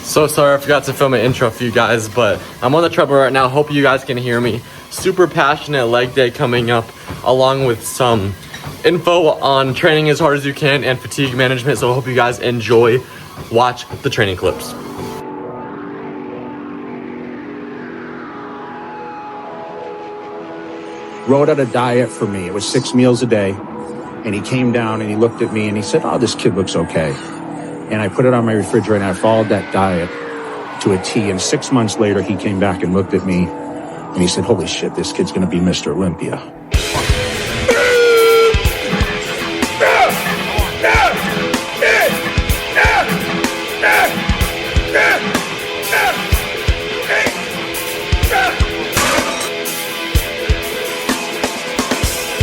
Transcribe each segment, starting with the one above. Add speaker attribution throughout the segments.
Speaker 1: So sorry I forgot to film an intro for you guys, but I'm on the treadmill right now. Hope you guys can hear me. Super passionate leg day coming up, along with some info on training as hard as you can and fatigue management. So I hope you guys enjoy. Watch the training clips.
Speaker 2: Wrote out a diet for me. It was 6 meals a day. And he came down and he looked at me and he said, "Oh, this kid looks okay." And I put it on my refrigerator and I followed that diet to a T. And 6 months later, he came back and looked at me and he said, "Holy shit, this kid's going to be Mr. Olympia."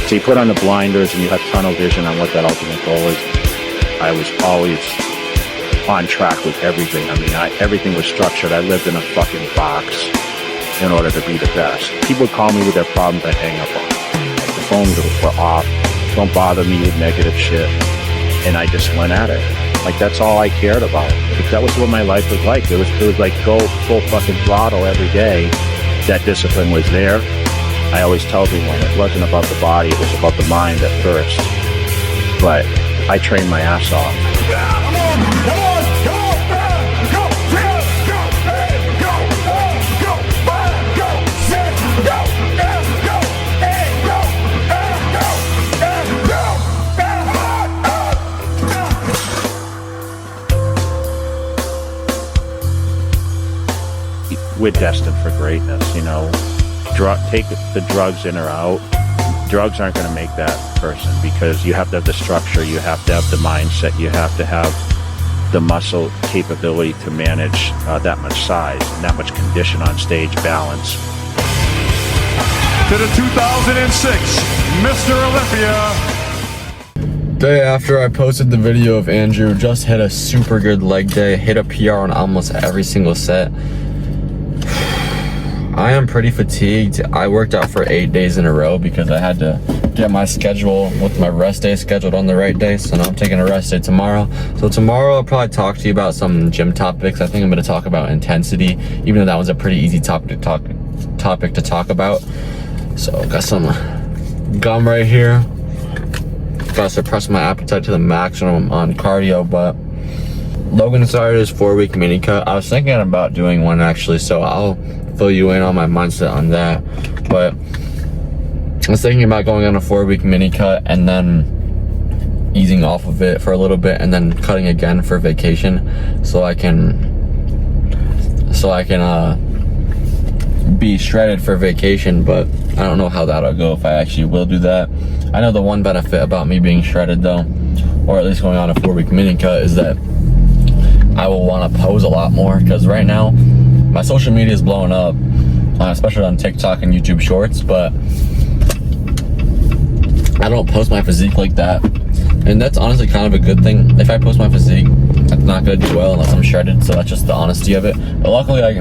Speaker 2: So you put on the blinders and you have tunnel vision on what that ultimate goal is. I was always on track with everything. I mean, everything was structured. I lived in a fucking box in order to be the best. People would call me with their problems, I'd hang up on them. Like, the phones were off. Don't bother me with negative shit. And I just went at it. Like, that's all I cared about. Because that was what my life was like. It was like go full fucking throttle every day. That discipline was there. I always tell everyone it wasn't about the body, it was about the mind at first. But I trained my ass off. We're destined for greatness, you know. Take the drugs in or out. Drugs aren't going to make that person, because you have to have the structure, you have to have the mindset, you have to have the muscle capability to manage that much size and that much condition on stage, balance.
Speaker 3: To the 2006 Mr. Olympia.
Speaker 1: Day after I posted the video of Andrew just hit a super good leg day, hit a PR on almost every single set. I am pretty fatigued. I worked out for 8 days in a row because I had to get my schedule with my rest day scheduled on the right day. So now I'm taking a rest day tomorrow. So tomorrow I'll probably talk to you about some gym topics. I think I'm going to talk about intensity, even though that was a pretty easy topic to talk about. So got some gum right here. Gotta suppress my appetite to the max when I'm on cardio, but Logan started his 4-week mini cut. I was thinking about doing one actually, so I'll fill you in on my mindset on that. But I was thinking about going on a 4-week mini cut and then easing off of it for a little bit and then cutting again for vacation, so I can be shredded for vacation. But I don't know how that'll go, if I actually will do that. I know the one benefit about me being shredded though, or at least going on a 4-week mini cut, is that I will want to pose a lot more, because right now my social media is blowing up, especially on TikTok and YouTube Shorts, but I don't post my physique like that. And that's honestly kind of a good thing. If I post my physique, it's not going to do well unless I'm shredded, so that's just the honesty of it. But luckily I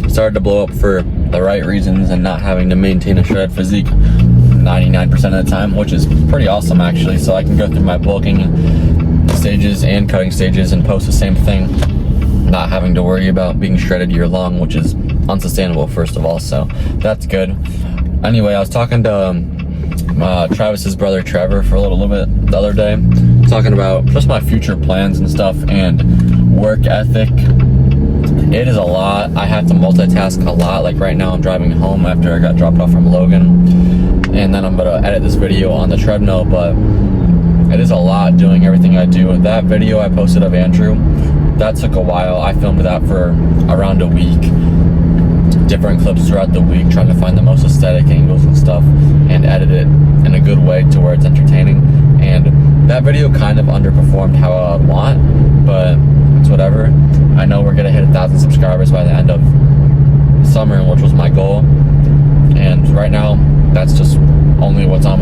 Speaker 1: started to blow up for the right reasons and not having to maintain a shredded physique 99% of the time, which is pretty awesome actually. So I can go through my bulking stages and cutting stages and post the same thing, not having to worry about being shredded year long, which is unsustainable first of all. So that's good. Anyway, I was talking to Travis's brother Trevor for a little bit the other day, talking about just my future plans and stuff and work ethic. It is a lot. I have to multitask a lot. Like right now I'm driving home after I got dropped off from Logan, and then I'm gonna edit this video on the treadmill. But it is a lot doing everything I do. That video I posted of Andrew, that took a while. I filmed that for around a week. Different clips throughout the week, trying to find the most aesthetic angles and stuff and edit it in a good way to where it's entertaining. And that video kind of underperformed how I would want, but it's whatever. I know we're gonna hit 1,000 subscribers by the end of summer, which was my goal. And right now, that's just only what's on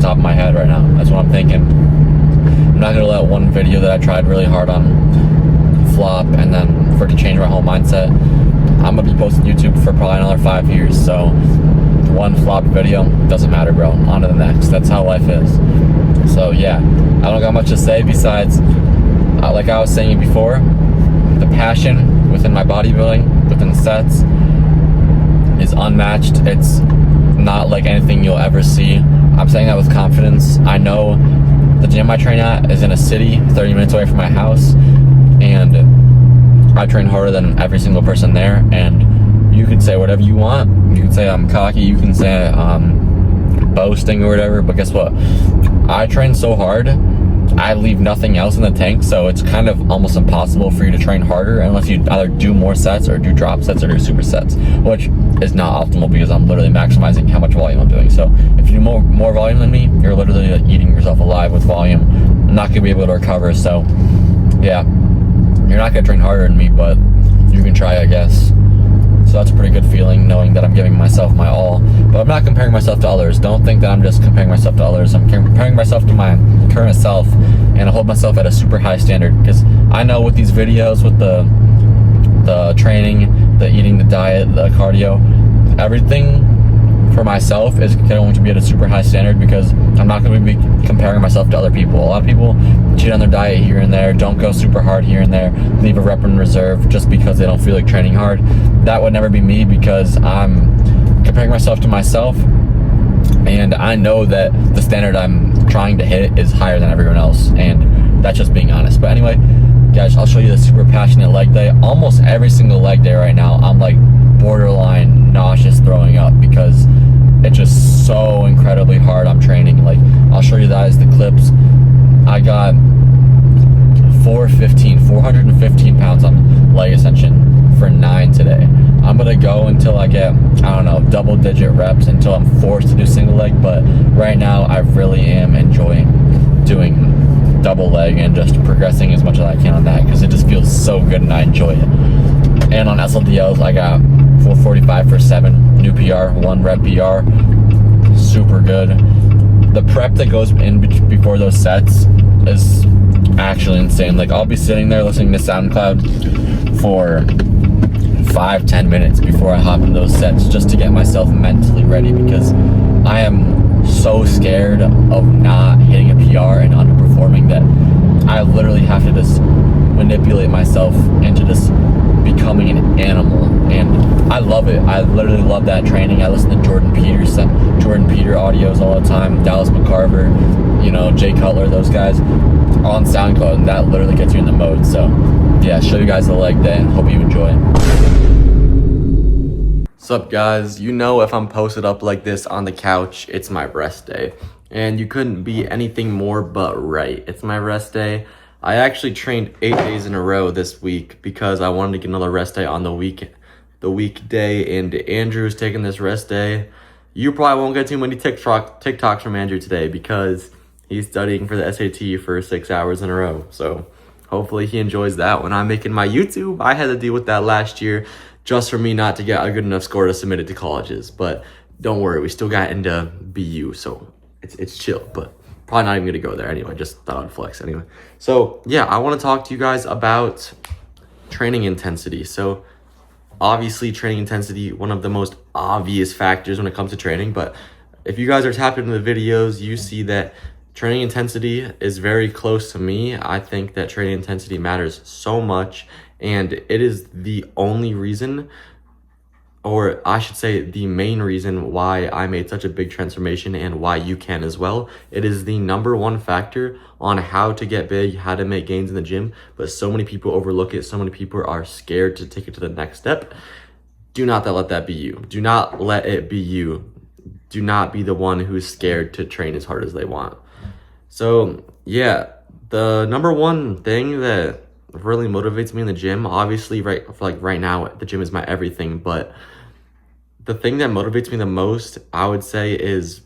Speaker 1: top of my head right now. That's what I'm thinking. I'm not gonna let one video that I tried really hard on flop and then for it to change my whole mindset. I'm gonna be posting YouTube for probably another 5 years, so one flop video doesn't matter, bro. On to the next. That's how life is. So yeah, I don't got much to say besides, like I was saying before, the passion with within my bodybuilding, within sets, is unmatched. It's not like anything you'll ever see. I'm saying that with confidence. I know the gym I train at is in a city 30 minutes away from my house, and I train harder than every single person there. And you could say whatever you want. You can say I'm cocky, you can say I'm boasting or whatever, but guess what? I train so hard, I leave nothing else in the tank, so it's kind of almost impossible for you to train harder unless you either do more sets or do drop sets or do supersets, which is not optimal because I'm literally maximizing how much volume I'm doing. So if you do more volume than me, you're literally eating yourself alive with volume. I'm not gonna be able to recover. So yeah, you're not gonna train harder than me, but you can try, I guess. So that's a pretty good feeling, knowing that I'm giving myself my all. But I'm not comparing myself to others. Don't think that I'm just comparing myself to others. I'm comparing myself to my current self, and I hold myself at a super high standard, because I know with these videos, with the training, the eating, the diet, the cardio, everything for myself is going to be at a super high standard, because I'm not going to be comparing myself to other people. A lot of people cheat on their diet here and there, don't go super hard here and there, leave a rep in reserve just because they don't feel like training hard. That would never be me, because I'm comparing myself to myself, and I know that the standard I'm trying to hit is higher than everyone else, and that's just being honest. But anyway, guys, I'll show you the super passionate leg day. Almost every single leg day right now, I'm like borderline nauseous, throwing up, because it's just so incredibly hard. I'm training. Like, I'll show you guys the clips. I got 415 pounds on leg extension for 9 today. I'm gonna go until I get, I don't know, double digit reps, until I'm forced to do single leg. But right now I really am enjoying doing double leg and just progressing as much as I can on that, because it just feels so good and I enjoy it. And on SLDLs, I got 445 for 7, new PR, 1 rep PR, super good. The prep that goes in before those sets is actually insane. Like, I'll be sitting there listening to SoundCloud for 5-10 minutes before I hop into those sets, just to get myself mentally ready, because I am so scared of not hitting a PR and underperforming that I literally have to just manipulate myself into just becoming an animal. And I love it. I literally love that training. I listen to Jordan Peter audios all the time, Dallas McCarver, you know, Jay Cutler, those guys on SoundCloud, and that literally gets you in the mode. So yeah, show you guys the leg day. Hope you enjoy. What's up, guys? You know, if I'm posted up like this on the couch, it's my rest day, and you couldn't be anything more but right. It's my rest day. I actually trained 8 days in a row this week because I wanted to get another rest day on the weekday, and Andrew's taking this rest day. You probably won't get too many TikToks from Andrew today, because he's studying for the SAT for 6 hours in a row. So hopefully he enjoys that. When I'm making my YouTube, I had to deal with that last year, just for me not to get a good enough score to submit it to colleges. But don't worry, we still got into BU, so it's chill. But probably not even gonna go there anyway. Just thought I'd flex anyway. So yeah, I want to talk to you guys about training intensity. So obviously, training intensity, one of the most obvious factors when it comes to training. But if you guys are tapped into the videos, you see that training intensity is very close to me. I think that training intensity matters so much, and it is the only reason, or I should say the main reason, why I made such a big transformation, and why you can as well. It is the #1 factor on how to get big, how to make gains in the gym, but so many people overlook it. So many people are scared to take it to the next step. Do not let that be you. Do not let it be you. Do not be the one who's scared to train as hard as they want. So yeah, the #1 thing that really motivates me in the gym, obviously right now, the gym is my everything, but the thing that motivates me the most, I would say, is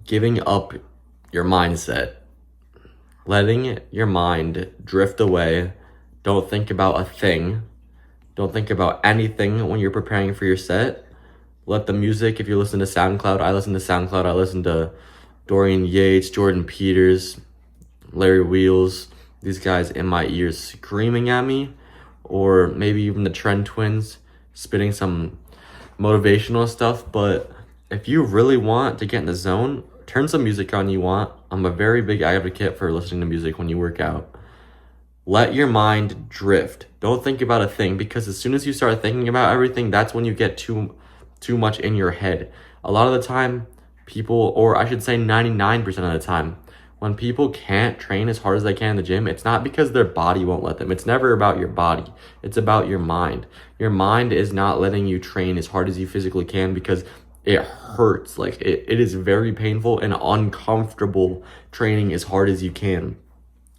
Speaker 1: giving up your mindset, letting your mind drift away. Don't think about a thing. Don't think about anything when you're preparing for your set. Let the music, if you listen to SoundCloud, I listen to Dorian Yates, Jordan Peters, Larry Wheels, these guys in my ears screaming at me, or maybe even the Trend Twins spitting some motivational stuff. But if you really want to get in the zone, turn some music on you want. I'm a very big advocate for listening to music when you work out. let your mind drift. Don't think about a thing, because as soon as you start thinking about everything, that's when you get too much in your head. A lot of the time, people, or I should say 99% of the time, when people can't train as hard as they can in the gym, it's not because their body won't let them. It's never about your body. It's about your mind. Your mind is not letting you train as hard as you physically can because it hurts. Like it is very painful and uncomfortable training as hard as you can.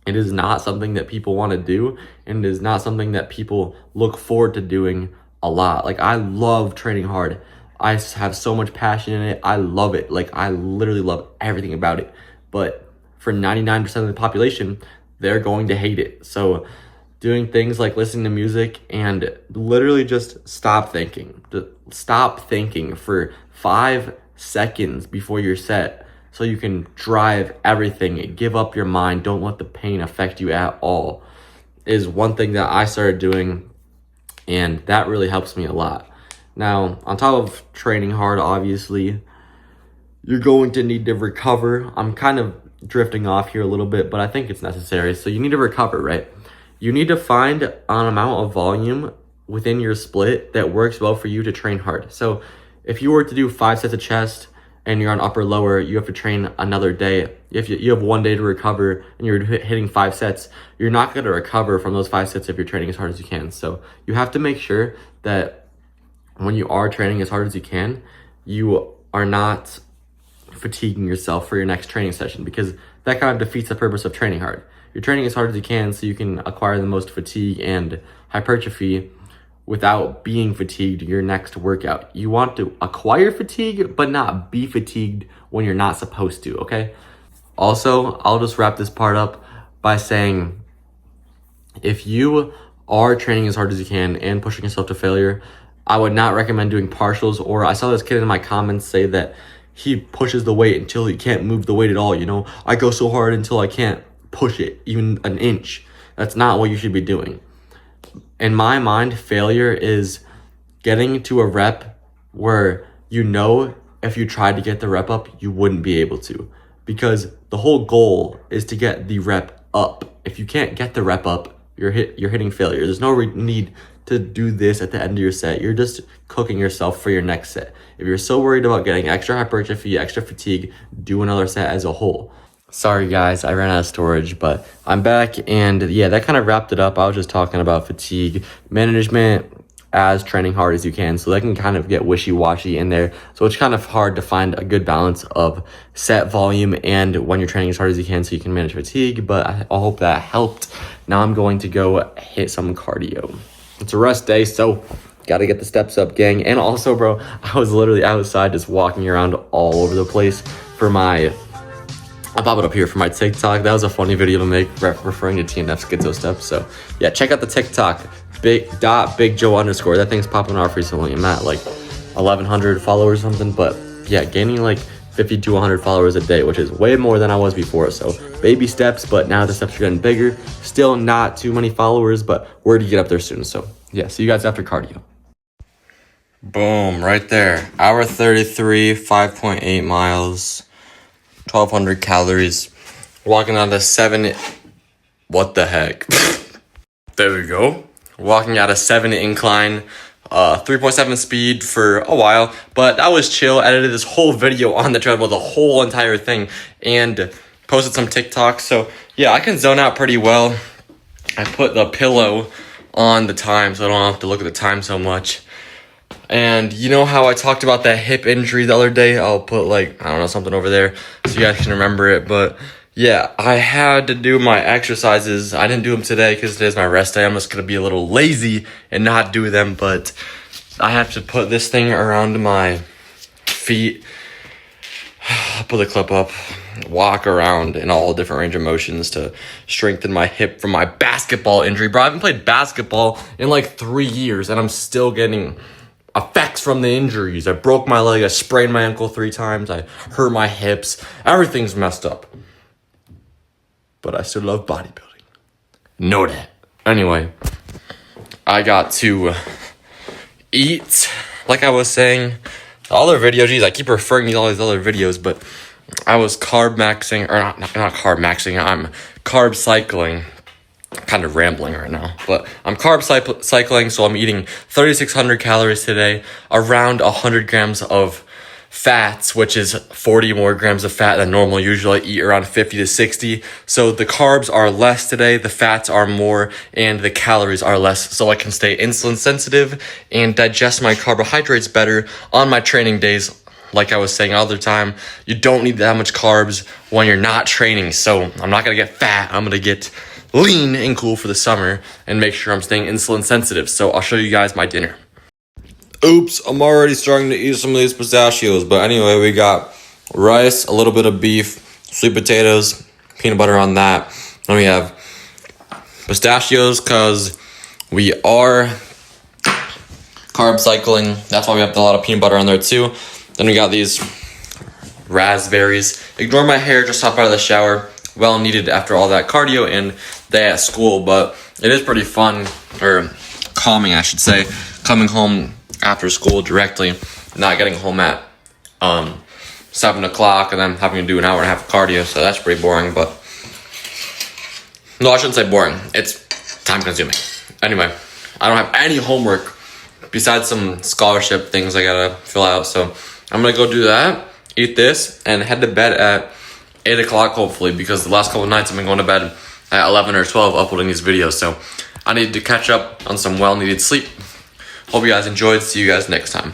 Speaker 1: It is not something that people want to do, and it is not something that people look forward to doing a lot. Like, I love training hard. I have so much passion in it. I love it. Like, I literally love everything about it. But for 99% of the population, they're going to hate it. So doing things like listening to music and literally just stop thinking. Stop thinking for 5 seconds before your set so you can drive everything. Give up your mind. Don't let the pain affect you at all is one thing that I started doing, and that really helps me a lot. Now, on top of training hard, obviously, you're going to need to recover. I'm kind of drifting off here a little bit, but I think it's necessary. So you need to recover, right? You need to find an amount of volume within your split that works well for you to train hard. So if you were to do 5 sets of chest and you're on upper lower, you have to train another day. If you have 1 day to recover and you're hitting 5 sets, you're not going to recover from those 5 sets if you're training as hard as you can. So you have to make sure that when you are training as hard as you can, you are not fatiguing yourself for your next training session, because that kind of defeats the purpose of training hard. You're training as hard as you can so you can acquire the most fatigue and hypertrophy without being fatigued your next workout. You want to acquire fatigue, but not be fatigued when you're not supposed to, okay? Also, I'll just wrap this part up by saying, if you are training as hard as you can and pushing yourself to failure, I would not recommend doing partials. Or I saw this kid in my comments say that he pushes the weight until he can't move the weight at all. You know, I go so hard until I can't push it even an inch. That's not what you should be doing. In my mind, failure is getting to a rep where you know if you tried to get the rep up, you wouldn't be able to, because the whole goal is to get the rep up. If you can't get the rep up, you're hitting failure. There's no need to do this at the end of your set. You're just cooking yourself for your next set. If you're so worried about getting extra hypertrophy, extra fatigue, do another set as a whole. Sorry guys, I ran out of storage, but I'm back, and yeah, that kind of wrapped it up. I was just talking about fatigue management as training hard as you can, so that can kind of get wishy-washy in there. So it's kind of hard to find a good balance of set volume and when you're training as hard as you can so you can manage fatigue, but I hope that helped. Now I'm going to go hit some cardio. It's a rest day, so gotta get the steps up, gang. And also, bro, I was literally outside just walking around all over the place for my, I'll pop it up here for my TikTok. That was a funny video to make referring to TNF Schizo steps. So yeah, check out the TikTok, big Joe _ That thing's popping off recently. I'm at like 1,100 followers or something, but yeah, gaining like 50 to 100 followers a day, which is way more than I was before. So baby steps, but now the steps are getting bigger. Still not too many followers, but we're to get up there soon. So yeah, see you guys after cardio. Boom, right there. Hour 33, 5.8 miles, 1,200 calories. Walking on the 7, what the heck? There we go. Walking at a 7 incline, 3.7 speed for a while, but that was chill. Edited this whole video on the treadmill, the whole entire thing, and posted some TikToks. So yeah, I can zone out pretty well. I put the pillow on the time so I don't have to look at the time so much. And you know how I talked about that hip injury the other day? I'll put like, I don't know, something over there so you guys can remember it. But yeah, I had to do my exercises. I didn't do them today because today's my rest day. I'm just going to be a little lazy and not do them. But I have to put this thing around my feet. I'll put the clip up. Walk around in all different range of motions to strengthen my hip from my basketball injury. Bro, I haven't played basketball in like 3 years and I'm still getting effects from the injuries. I broke my leg, I sprained my ankle 3 times, I hurt my hips. Everything's messed up. But I still love bodybuilding. Know that. Anyway, I got to eat, like I was saying. The other video, geez, I keep referring to all these other videos, but I was carb maxing, or not carb maxing, I'm carb cycling kind of rambling right now, but I'm carb cycling, so I'm eating 3,600 calories today, around 100 grams of fats, which is 40 more grams of fat than normal. Usually I eat around 50 to 60. So the carbs are less today, the fats are more, and the calories are less, so I can stay insulin sensitive and digest my carbohydrates better on my training days. Like I was saying all the time, you don't need that much carbs when you're not training. So I'm not gonna get fat, I'm gonna get lean and cool for the summer and make sure I'm staying insulin sensitive. So I'll show you guys my dinner. Oops, I'm already starting to eat some of these pistachios. But anyway, we got rice, a little bit of beef, sweet potatoes, peanut butter on that. Then we have pistachios because we are carb cycling. That's why we have a lot of peanut butter on there too. Then we got these raspberries. Ignore my hair, just hop out of the shower. Well needed after all that cardio and day at school. But it is pretty fun, or calming I should say, coming home after school directly, not getting home at 7 o'clock and then having to do an hour and a half of cardio. So that's pretty boring, but no, I shouldn't say boring. It's time consuming. Anyway, I don't have any homework besides some scholarship things I gotta fill out. So I'm gonna go do that, eat this, and head to bed at 8 o'clock hopefully, because the last couple of nights I've been going to bed at 11 or 12 uploading these videos. So I need to catch up on some well-needed sleep. Hope you guys enjoyed. See you guys next time.